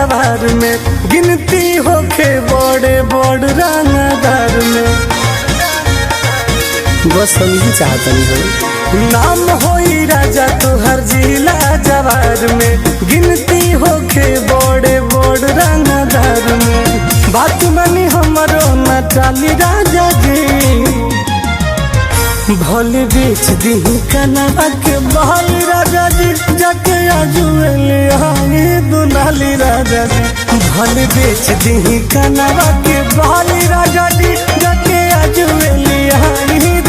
जवार में गिनती होके बड़े बड़ रंगदार में बस हम ही चाहतनी हो नाम होई राजा तोहर जिला जवार में गिनती होके बड़े बड़ रंगदार में बात मानी हमरो न टाली राजा जी भले बेच दी कनवा के बहल राजा जी जाके आजुए दुनाली राजा जी भले बेच दी कनवा के बहल राजा जी जाके आजुए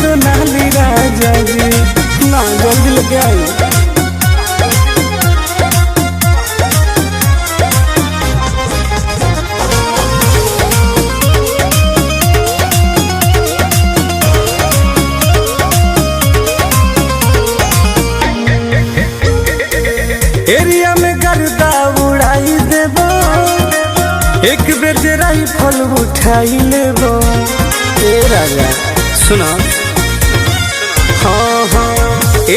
दुनाली राजा जी ना जल्दी लेके आई एरिया में गर्दा उड़ाई देबो एक बेर जे राइफल उठाई लेबो ए राजा सुना हाँ हाँ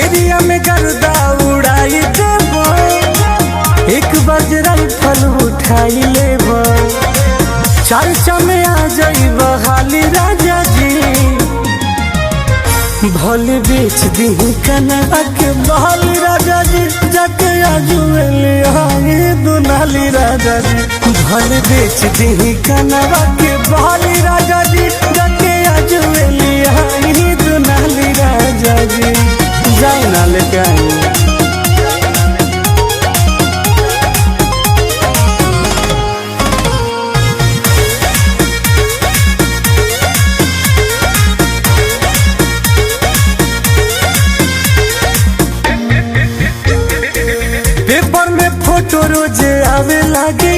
एरिया में गर्दा उड़ाई देबो एक बार जे राइफल उठाई लेबो चर्चा में आ जाइबो हाली राजा जी भले बेच दी कनवा के बहल राजा जी जाके आजुए दुनाली राजा जी भले बेच दी कनवा के बहल राजा जी जाके आजुए दुनाली राजा जी जाए ना लेके आई पेपर में फोटो रोजे आवे लागी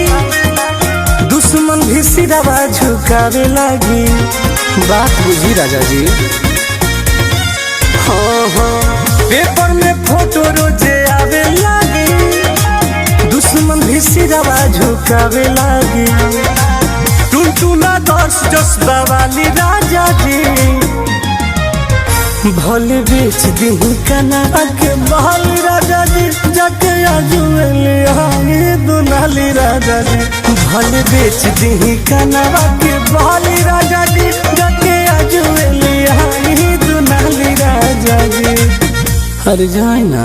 दुश्मन भी सिरवा झुकावे लागी बात बुझी राजा जी हाँ हाँ पेपर में फोटो रोजे आवे लागी दुश्मन भी सिरवा झुकावे लागी टुनटुना दर्श जज्बा वाली राजा जी भले बेच दी कनवा के बहल राजा जी जाके आजुए दुनाली राजा जी भले बेच दी कनवा के बहल राजा जी जाके आजुए दुनाली राजा जी हर जाए ना।